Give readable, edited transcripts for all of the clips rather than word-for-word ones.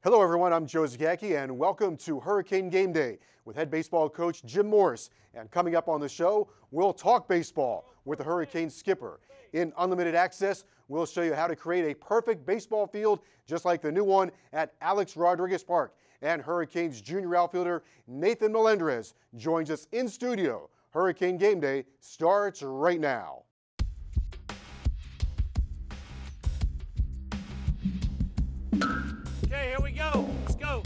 Hello everyone, I'm Joe Zagacki and welcome to Hurricane Game Day with head baseball coach Jim Morris. And coming up on the show, we'll talk baseball with the Hurricane skipper. In Unlimited Access, we'll show you how to create a perfect baseball field just like the new one at Alex Rodriguez Park. And Hurricanes junior outfielder Nathan Melendrez joins us in studio. Hurricane Game Day starts right now. Okay, here we go. Let's go.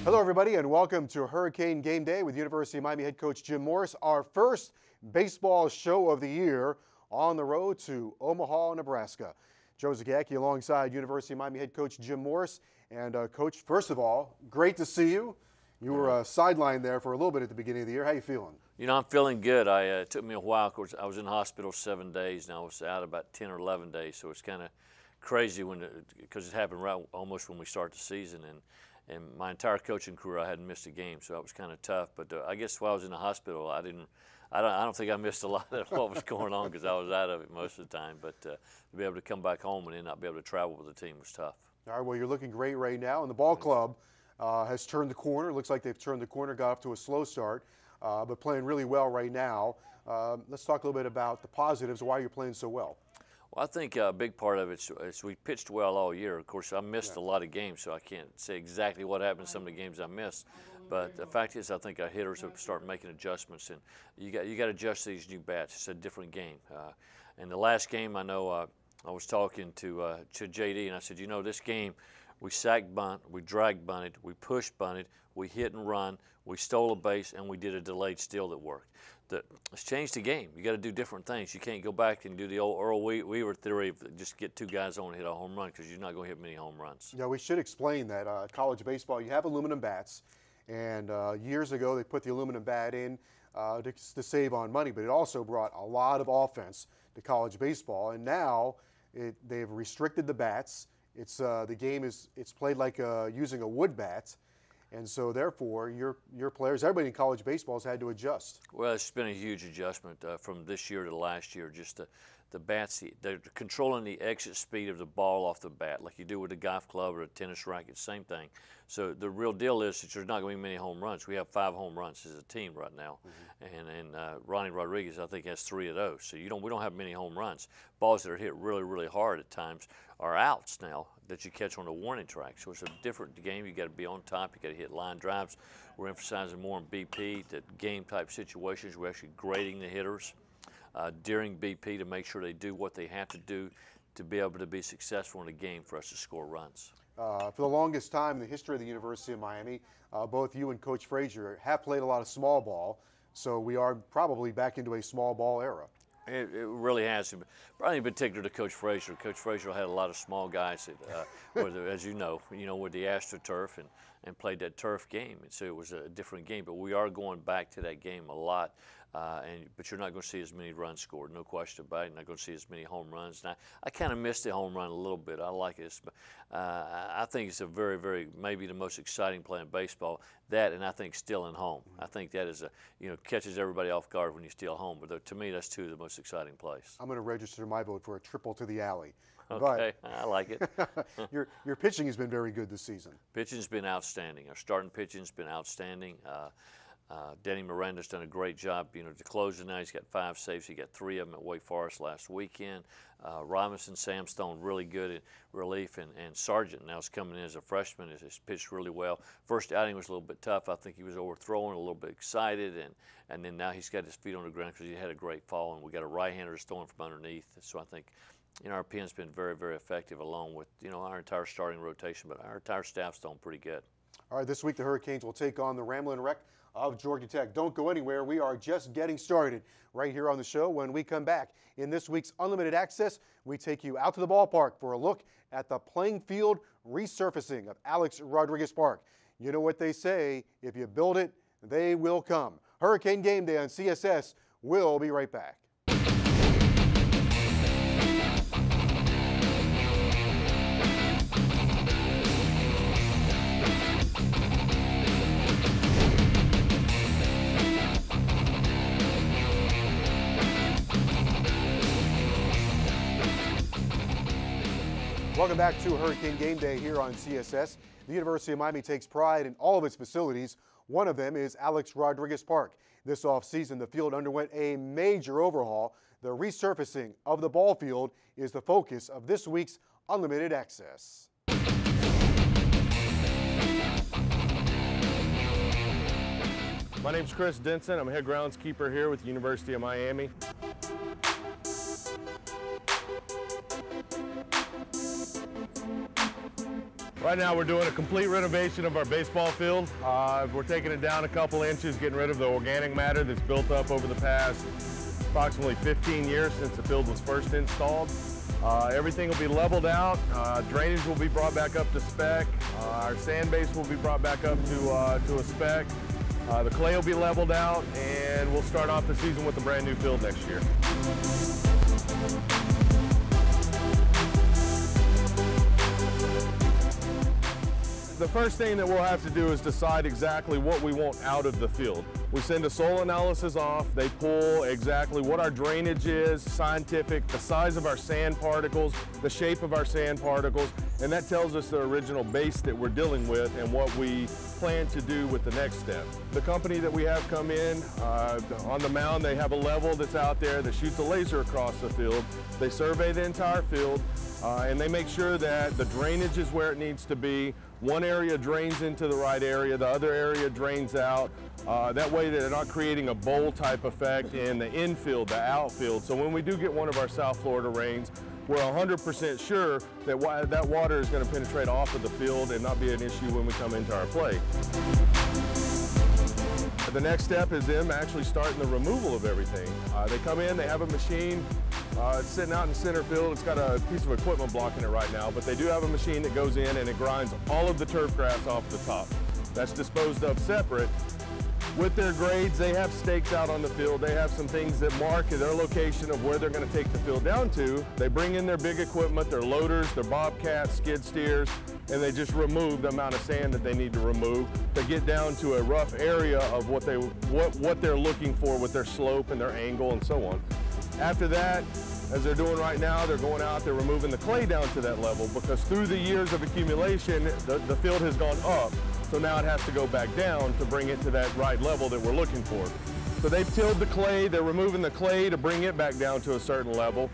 Hello everybody and welcome to Hurricane Game Day with University of Miami head coach Jim Morris, our first baseball show of the year on the road to Omaha, Nebraska. Joe Zagacki alongside University of Miami head coach Jim Morris. And coach, first of all, great to see you. You were sidelined there for a little bit at the beginning of the year. How you feeling? You know, I'm feeling good. It took me a while. Of course, I was in the hospital 7 days, and I was out about 10 or 11 days. So it's kind of crazy because it happened right almost when we start the season. And my entire coaching career, I hadn't missed a game, so that was kind of tough. But I guess while I was in the hospital, I don't think I missed a lot of what was going on because I was out of it most of the time. But to be able to come back home and then not be able to travel with the team was tough. All right, well, you're looking great right now, and the ball club has turned the corner. It looks like they've turned the corner, got off to a slow start, but playing really well right now. Let's talk a little bit about the positives, why you're playing so well. Well, I think a big part of it is we pitched well all year. Of course, I missed a lot of games, so I can't say exactly what happened in some of the games I missed. But the fact is, I think our hitters have started making adjustments, and you got to adjust these new bats. It's a different game. And the last game, I know I was talking to JD, and I said, you know, this game, we sack bunt, we drag bunted, we push bunted, we hit and run, we stole a base, and we did a delayed steal that worked. Let's change the game. You got to do different things. You can't go back and do the old Earl Weaver theory of just get two guys on and hit a home run because you're not going to hit many home runs. Yeah, we should explain that college baseball, you have aluminum bats, and years ago they put the aluminum bat in to save on money, but it also brought a lot of offense to college baseball, and now they've restricted the bats. The game it's played like using a wood bat. And so, therefore, your players, everybody in college baseball has had to adjust. Well, it's been a huge adjustment from this year to last year. Just the bats, they're controlling the exit speed of the ball off the bat, like you do with a golf club or a tennis racket, same thing. So the real deal is that there's not going to be many home runs. We have 5 home runs as a team right now, and Ronnie Rodriguez, I think, has 3 of those. So we don't have many home runs. Balls that are hit really, really hard at times are outs now that you catch on the warning track. So it's a different game. You got to be on top. You got to hit line drives. We're emphasizing more on BP, the game type situations. We're actually grading the hitters during BP to make sure they do what they have to do to be able to be successful in a game for us to score runs. For the longest time in the history of the University of Miami, both you and Coach Frazier have played a lot of small ball, so we are probably back into a small ball era. It really has. Probably in particular to Coach Frazier. Coach Frazier had a lot of small guys that, as you know, with the AstroTurf and played that turf game. And so it was a different game. But we are going back to that game a lot. But you're not going to see as many runs scored, no question about it. You're not going to see as many home runs. And I kind of missed the home run a little bit. I like it. I think it's a very, very, maybe the most exciting play in baseball. That, and I think stealing home. I think that is catches everybody off guard when you steal home. But to me, that's 2 of the most exciting plays. I'm going to register my vote for a triple to the alley. Okay, I like it. Your pitching has been very good this season. Pitching's been outstanding. Our starting pitching's been outstanding. Denny Miranda's done a great job, to close it now. He's got 5 saves. He got 3 of them at Wake Forest last weekend. Robinson, Sam Stone, really good at relief, and Sargent now is coming in as a freshman. Has pitched really well. First outing was a little bit tough. I think he was overthrowing, a little bit excited, and then now he's got his feet on the ground because he had a great fall, and we got a right-hander that's throwing from underneath. So I think our pen's been very, very effective along with our entire starting rotation, but our entire staff's doing pretty good. All right, this week the Hurricanes will take on the Ramblin' Wreck of Georgia Tech. Don't go anywhere. We are just getting started right here on the show. When we come back in this week's Unlimited Access, we take you out to the ballpark for a look at the playing field resurfacing of Alex Rodriguez Park. You know what they say, if you build it, they will come. Hurricane Game Day on CSS. We'll be right back. Welcome back to Hurricane Game Day here on CSS. The University of Miami takes pride in all of its facilities. One of them is Alex Rodriguez Park. This offseason, the field underwent a major overhaul. The resurfacing of the ball field is the focus of this week's Unlimited Access. My name's Chris Denson. I'm head groundskeeper here with the University of Miami. Right now we're doing a complete renovation of our baseball field. We're taking it down a couple inches, getting rid of the organic matter that's built up over the past approximately 15 years since the field was first installed. Everything will be leveled out. Drainage will be brought back up to spec. Our sand base will be brought back up to a spec. The clay will be leveled out, and we'll start off the season with a brand new field next year. The first thing that we'll have to do is decide exactly what we want out of the field. We send a soil analysis off. They pull exactly what our drainage is, scientific, the size of our sand particles, the shape of our sand particles, and that tells us the original base that we're dealing with and what we plan to do with the next step. The company that we have come in, on the mound, they have a level that's out there that shoots a laser across the field. They survey the entire field, and they make sure that the drainage is where it needs to be. One area drains into the right area, the other area drains out. That way they're not creating a bowl type effect in the infield, the outfield. So when we do get one of our South Florida rains, we're 100% sure that that water is going to penetrate off of the field and not be an issue when we come into our play. The next step is them actually starting the removal of everything. They come in, they have a machine. It's sitting out in center field. It's got a piece of equipment blocking it right now, but they do have a machine that goes in and it grinds all of the turf grass off the top. That's disposed of separate. With their grades, they have stakes out on the field. They have some things that mark their location of where they're going to take the field down to. They bring in their big equipment, their loaders, their bobcats, skid steers, and they just remove the amount of sand that they need to remove to get down to a rough area of what they're looking for with their slope and their angle and so on. After that, as they're doing right now, they're going out, they're removing the clay down to that level because through the years of accumulation, the field has gone up. So now it has to go back down to bring it to that right level that we're looking for. So they've tilled the clay, they're removing the clay to bring it back down to a certain level.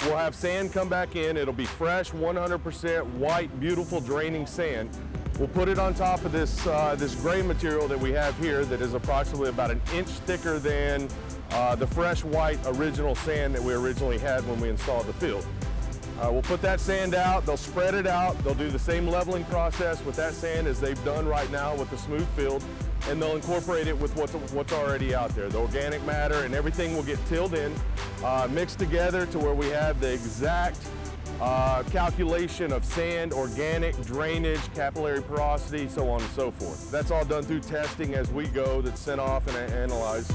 We'll have sand come back in. It'll be fresh, 100% white, beautiful draining sand. We'll put it on top of this, this gray material that we have here that is approximately about an inch thicker than the fresh white original sand that we originally had when we installed the field. We'll put that sand out, they'll spread it out, they'll do the same leveling process with that sand as they've done right now with the smooth field, and they'll incorporate it with what's already out there. The organic matter and everything will get tilled in, mixed together to where we have the exact calculation of sand, organic, drainage, capillary porosity, so on and so forth. That's all done through testing as we go, that's sent off and analyzed.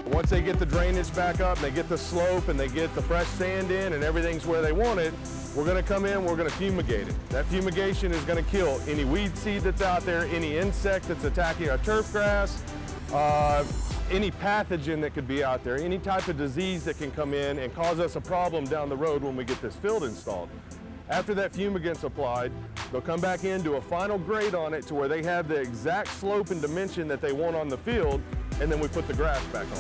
Once they get the drainage back up, they get the slope and they get the fresh sand in and everything's where they want it, we're going to come in, we're going to fumigate it. That fumigation is going to kill any weed seed that's out there, any insect that's attacking our turf grass, any pathogen that could be out there, any type of disease that can come in and cause us a problem down the road when we get this field installed. After that fumigant's applied, they'll come back in, do a final grade on it to where they have the exact slope and dimension that they want on the field, and then we put the grass back on.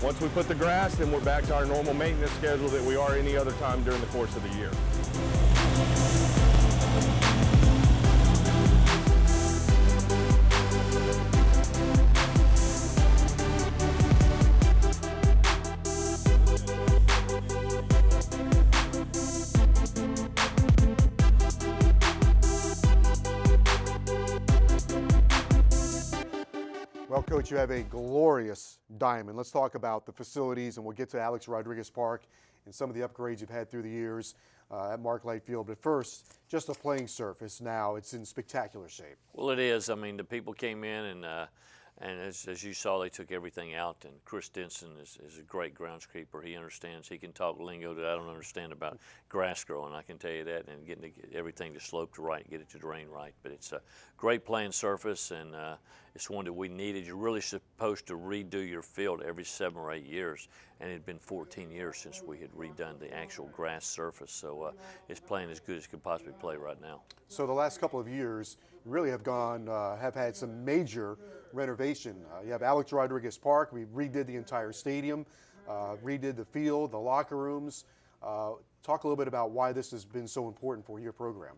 Once we put the grass, then we're back to our normal maintenance schedule that we are any other time during the course of the year. Coach, you have a glorious diamond. Let's talk about the facilities, and we'll get to Alex Rodriguez Park and some of the upgrades you've had through the years at Mark Light Field. But first, just a playing surface now. It's in spectacular shape. Well, it is. I mean, the people came in and as you saw, they took everything out. And Chris Denson is a great groundskeeper. He understands. He can talk lingo that I don't understand about grass growing. I can tell you that, and getting everything to slope to right, get it to drain right. But it's a great playing surface, and it's one that we needed. You're really supposed to redo your field every 7 or 8 years, and it had been 14 years since we had redone the actual grass surface. So it's playing as good as it could possibly play right now. So the last couple of years really have had some major renovation. You have Alex Rodriguez Park. We redid the entire stadium, redid the field, the locker rooms. Talk a little bit about why this has been so important for your program.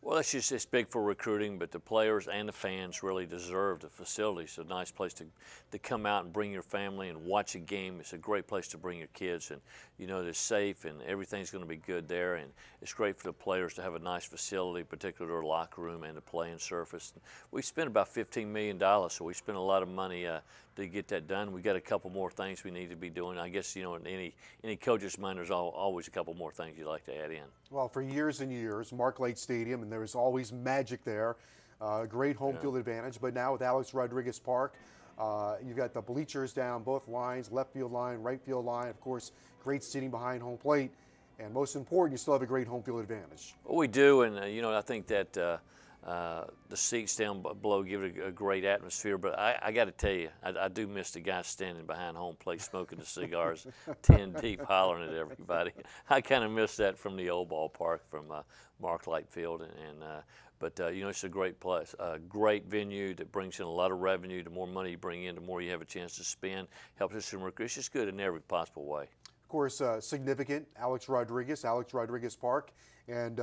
Well, it's big for recruiting, but the players and the fans really deserve the facility. It's a nice place to come out and bring your family and watch a game. It's a great place to bring your kids, and you know they're safe and everything's going to be good there. And it's great for the players to have a nice facility, particularly their locker room and the playing surface. We spent about $15 million, so we spent a lot of money to get that done. We got a couple more things we need to be doing. I guess, you know, in any coach's mind, there's always a couple more things you'd like to add in. Well, for years and years, Mark Light Stadium, and there was always magic there, great home field advantage. But now with Alex Rodriguez Park, you've got the bleachers down both lines, left field line, right field line, of course, great seating behind home plate. And most important, you still have a great home field advantage. Well, we do, and you know, I think that the seats down below give it a great atmosphere, but I got to tell you, I do miss the guys standing behind home plate smoking the cigars 10 deep, hollering at everybody. I kind of miss that from the old ballpark, from Mark Light Field, but you know, it's a great place, a great venue that brings in a lot of revenue. The more money you bring in, the more you have a chance to spend. Helps us in recruit. It's just good in every possible way. Of course, significant, Alex Rodriguez Park, and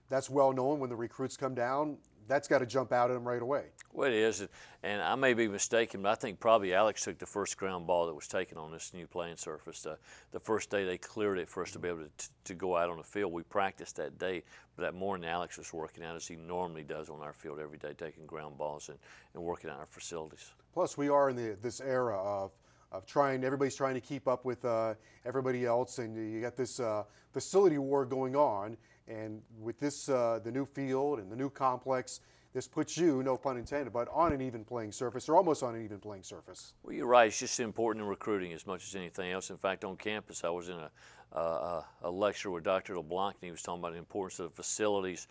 that's well known. When the recruits come down, that's got to jump out at them right away. Well, it is, and I may be mistaken, but I think probably Alex took the first ground ball that was taken on this new playing surface. The first day they cleared it for us to be able to go out on the field. We practiced that day, but that morning Alex was working out as he normally does on our field every day, taking ground balls and working out our facilities. Plus, we are in this era of everybody's trying to keep up with everybody else, and you got this facility war going on. And with this, the new field and the new complex, this puts you, no pun intended, but on an even playing surface, or almost on an even playing surface. Well, you're right. It's just important in recruiting as much as anything else. In fact, on campus, I was in a lecture with Dr. LeBlanc, and he was talking about the importance of the facilities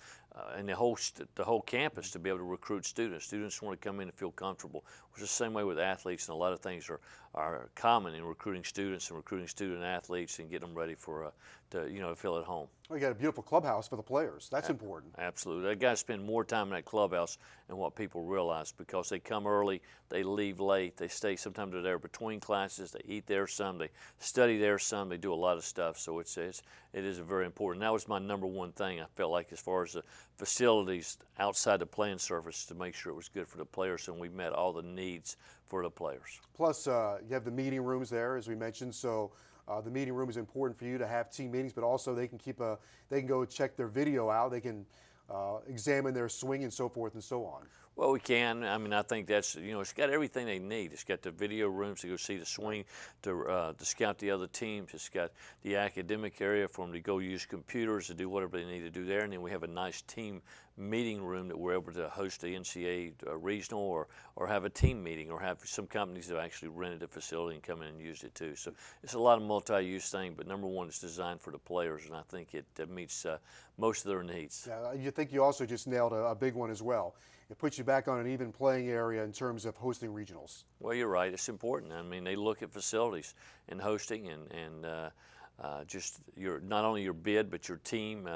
and the whole campus to be able to recruit students. Students want to come in and feel comfortable. It's the same way with athletes, and a lot of things are common in recruiting students and recruiting student athletes and getting them ready for to feel at home. Well, you got a beautiful clubhouse for the players. That's important. Absolutely. They got to spend more time in that clubhouse than what people realize, because they come early, they leave late, they stay. Sometimes they're there between classes. They eat there some, they study there some, they do a lot of stuff. So it is very important. That was my #1 thing. I felt like, as far as the facilities outside the playing surface, to make sure it was good for the players, and we met all the needs for the players. Plus, you have the meeting rooms there, as we mentioned. So the meeting room is important for you to have team meetings, but also they can go check their video out. They can examine their swing and so forth and so on. Well, we can. I mean, I think that's, it's got everything they need. It's got the video rooms to go see the swing, to scout the other teams. It's got the academic area for them to go use computers to do whatever they need to do there. And then we have a nice team meeting room that we're able to host the NCAA regional or have a team meeting, or have some companies that have actually rented the facility and come in and used it too. So it's a lot of multi-use thing, but #1, it's designed for the players, and I think it meets most of their needs. Yeah, you think you also just nailed a big one as well. It puts you back on an even playing area in terms of hosting regionals. Well, you're right. It's important. I mean, they look at facilities and hosting and just not only your bid, but your team,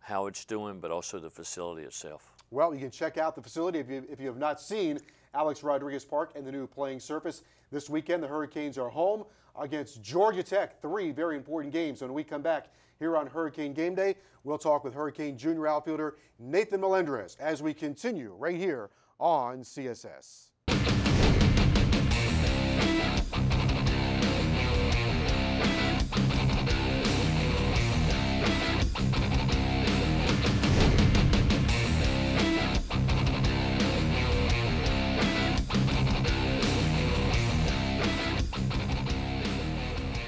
how it's doing, but also the facility itself. Well, you can check out the facility if you have not seen Alex Rodriguez Park and the new playing surface. This weekend, the Hurricanes are home against Georgia Tech. 3 very important games. When we come back here on Hurricane Game Day, we'll talk with Hurricane junior outfielder Nathan Melendrez as we continue right here on CSS.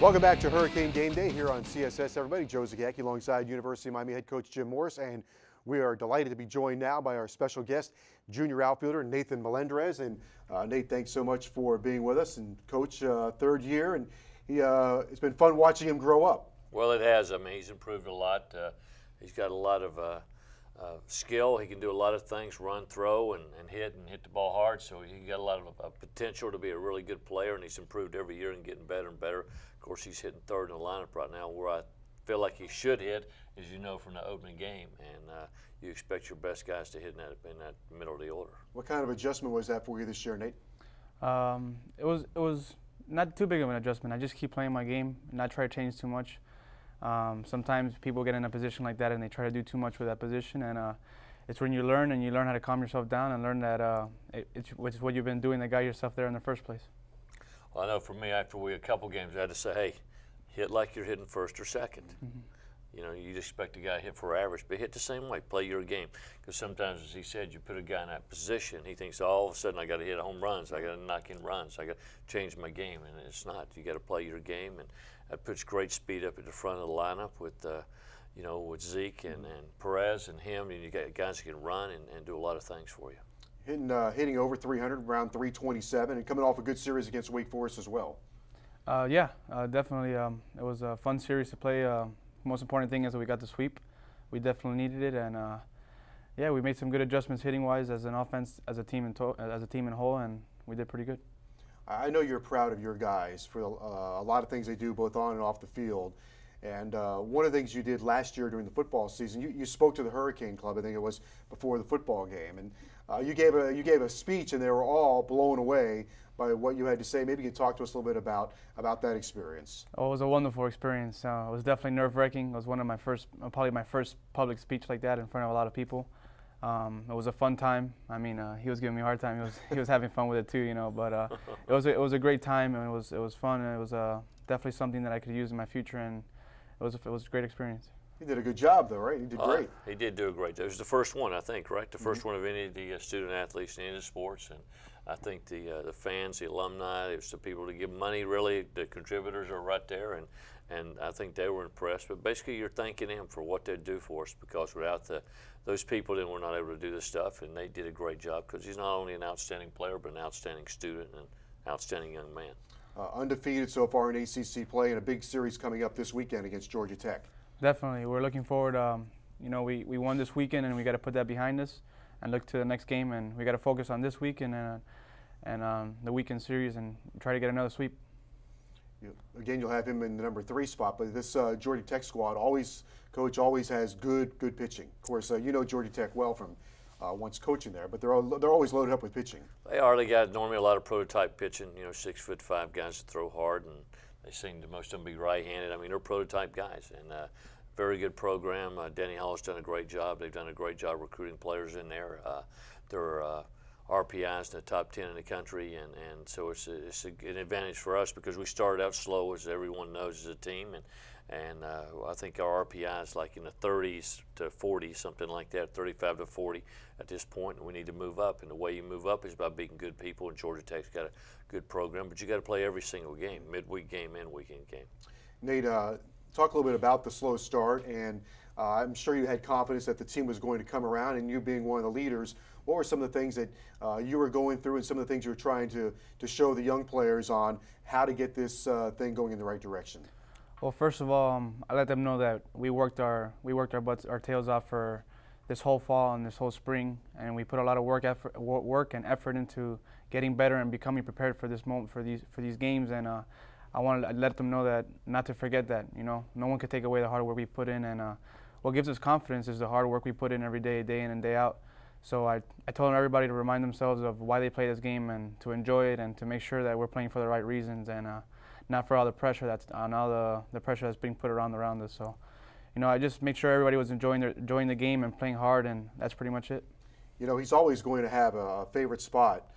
Welcome back to Hurricane Game Day here on CSS, everybody. Joe Zagacki alongside University of Miami head coach Jim Morris, and we are delighted to be joined now by our special guest, junior outfielder Nathan Melendrez. And Nate, thanks so much for being with us. And Coach, third year, and it's been fun watching him grow up. Well, it has. I mean, he's improved a lot. He's got a lot of skill. He can do a lot of things, run, throw, and hit the ball hard. So he got a lot of potential to be a really good player, and he's improved every year and getting better and better. Of course, he's hitting third in the lineup right now, where I feel like he should hit, as you know, from the opening game. And you expect your best guys to hit in that middle of the order. What kind of adjustment was that for you this year, Nate? It was not too big of an adjustment. I just keep playing my game and not try to change too much. Sometimes people get in a position like that and they try to do too much with that position, and it's when you learn how to calm yourself down and learn that it's what you've been doing that got yourself there in the first place. Well, I know for me, after a couple games, I had to say, hey, hit like you're hitting first or second. Mm-hmm. You know, you'd expect a guy to hit for average, but hit the same way, play your game. Because sometimes, as he said, you put a guy in that position, he thinks, oh, all of a sudden I got to hit home runs, I got to knock in runs, I got to change my game, and it's not. You got to play your game, and that puts great speed up at the front of the lineup with, you know, with Zeke and Perez and him, and you got guys who can run and do a lot of things for you. Hitting over 300, around 327, and coming off a good series against Wake Forest as well. Yeah, definitely. It was a fun series to play. Most important thing is that we got the sweep. We definitely needed it, and yeah, we made some good adjustments hitting-wise as an offense, as a team in whole, and we did pretty good. I know you're proud of your guys for a lot of things they do both on and off the field. And one of the things you did last year during the football season, you spoke to the Hurricane Club, I think it was before the football game, and you gave a speech, and they were all blown away by what you had to say. Maybe you could talk to us a little bit about that experience. Oh, it was a wonderful experience. It was definitely nerve-wracking. It was one of my probably my first public speech like that in front of a lot of people. It was a fun time. I mean, he was giving me a hard time. He was having fun with it too, you know. But it was a great time, and it was fun, and it was definitely something that I could use in my future, and it was a great experience. He did a good job, though, right? He did great. He did do a great job. It was the first one, I think, right? The first one of any of the student athletes in any of the sports, and I think the fans, the alumni, it was the people to give money. Really, the contributors are right there, and I think they were impressed. But basically, you're thanking them for what they do for us, because without those people, then we're not able to do this stuff. And they did a great job, because he's not only an outstanding player, but an outstanding student and an outstanding young man. Undefeated so far in ACC play, and a big series coming up this weekend against Georgia Tech. Definitely, we're looking forward. You know, we won this weekend, and we got to put that behind us and look to the next game, and we got to focus on this weekend and the weekend series and try to get another sweep. Again, you'll have him in the number 3 spot, but this Georgia Tech squad Coach always has good pitching. Of course, you know Georgia Tech well from once coaching there, but they're always loaded up with pitching. They are. They got normally a lot of prototype pitching. You know, 6'5" guys that throw hard, and they seem to most of them be right-handed. I mean, they're prototype guys, and very good program. Danny Hall's done a great job. They've done a great job recruiting players in there. They're RPIs in the top 10 in the country, and so it's an advantage for us, because we started out slow, as everyone knows, as a team, and I think our RPI is like in the 30s to 40, something like that, 35 to 40 at this point, and we need to move up. And the way you move up is by beating good people, and Georgia Tech's got a good program, but you got to play every single game, midweek game and weekend game. Nate, talk a little bit about the slow start, and I'm sure you had confidence that the team was going to come around, and you being one of the leaders, what were some of the things that you were going through, and some of the things you were trying to show the young players on how to get this thing going in the right direction? Well, first of all, I let them know that we worked our tails off for this whole fall and this whole spring, and we put a lot of work and effort into getting better and becoming prepared for this moment, for these games. And I wanted to let them know that not to forget that, you know, no one could take away the hard work we put in, and what gives us confidence is the hard work we put in every day, day in and day out. So I told everybody to remind themselves of why they play this game, and to enjoy it, and to make sure that we're playing for the right reasons, and not for all the pressure the pressure that's being put around us. So, you know, I just make sure everybody was enjoying the game and playing hard, and that's pretty much it. You know, he's always going to have a favorite spot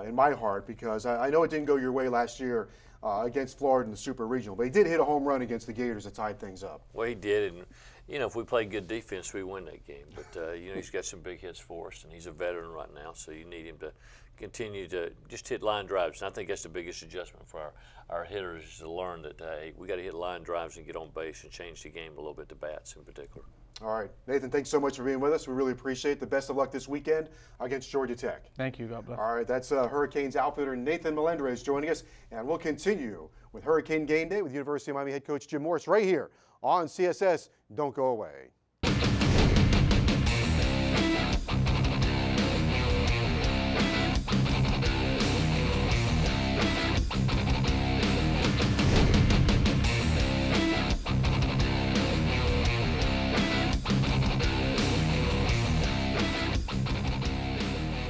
in my heart, because I know it didn't go your way last year against Florida in the Super Regional, but he did hit a home run against the Gators that tied things up. Well, he did, and you know, if we play good defense, we win that game. But you know, he's got some big hits for us, and he's a veteran right now, so you need him to continue to just hit line drives. And I think that's the biggest adjustment for our hitters, is to learn that hey, we got to hit line drives and get on base and change the game a little bit to bats in particular. All right, Nathan, thanks so much for being with us. We really appreciate it. The best of luck this weekend against Georgia Tech. Thank you. God bless. All right, that's Hurricanes outfitter Nathan Melendrez joining us, and we'll continue with Hurricane Game Day with University of Miami head coach Jim Morris right here on CSS. Don't go away.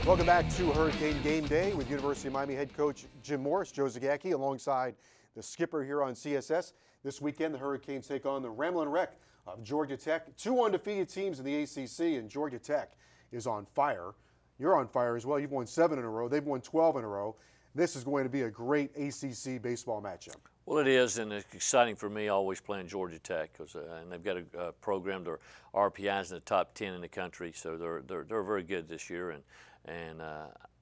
Welcome back to Hurricane Game Day with University of Miami head coach Jim Morris, Joe Zagacki, alongside the skipper here on CSS. This weekend, the Hurricanes take on the Ramblin' Wreck of Georgia Tech. 2 undefeated teams in the ACC, and Georgia Tech is on fire. You're on fire as well. You've won 7 in a row. They've won 12 in a row. This is going to be a great ACC baseball matchup. Well, it is, and it's exciting for me always playing Georgia Tech, and they've got a program. Their RPI's in the top 10 in the country, so they're very good this year. And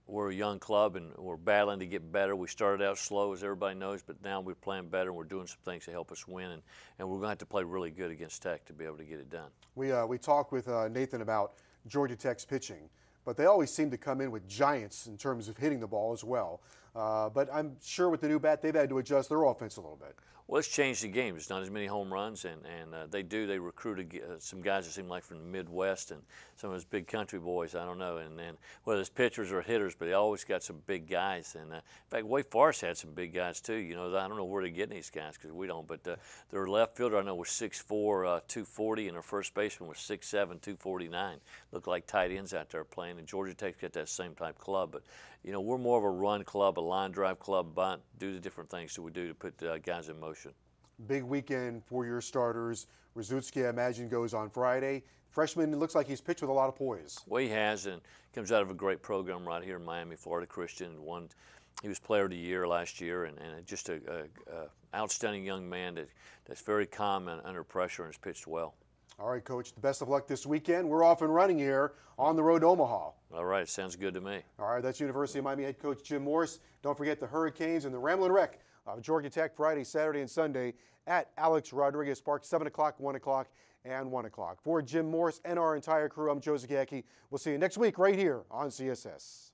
we're a young club, and we're battling to get better. We started out slow, as everybody knows, but now we're playing better, and we're doing some things to help us win. And we're going to have to play really good against Tech to be able to get it done. We talked with Nathan about Georgia Tech's pitching, but they always seem to come in with giants in terms of hitting the ball as well. But I'm sure with the new bat, they've had to adjust their offense a little bit. Well, it's changed the game. There's not as many home runs, and they recruited some guys that seem like from the Midwest and some of those big country boys, I don't know, and whether it's pitchers or hitters, but they always got some big guys. And in fact, Wake Forest had some big guys too. You know, I don't know where they're getting these guys because we don't, but their left fielder I know was 6'4", 240, and their first baseman was 6'7", 249. Looked like tight ends out there playing, and Georgia Tech's got that same type club. But, you know, we're more of a run club, a line drive club, bunt, do the different things that we do to put guys in motion. Big weekend for your starters. Rzucki, I imagine, goes on Friday. Freshman, it looks like he's pitched with a lot of poise. Well, he has, and comes out of a great program right here in Miami, Florida Christian. He was Player of the Year last year, and just an outstanding young man that's very calm and under pressure and has pitched well. All right, Coach, the best of luck this weekend. We're off and running here on the road to Omaha. All right, sounds good to me. All right, that's University of Miami head coach Jim Morris. Don't forget the Hurricanes and the Ramblin' Wreck of Georgia Tech Friday, Saturday, and Sunday at Alex Rodriguez Park, 7 o'clock, 1 o'clock, and 1 o'clock. For Jim Morris and our entire crew, I'm Joe Zagacki. We'll see you next week right here on CSS.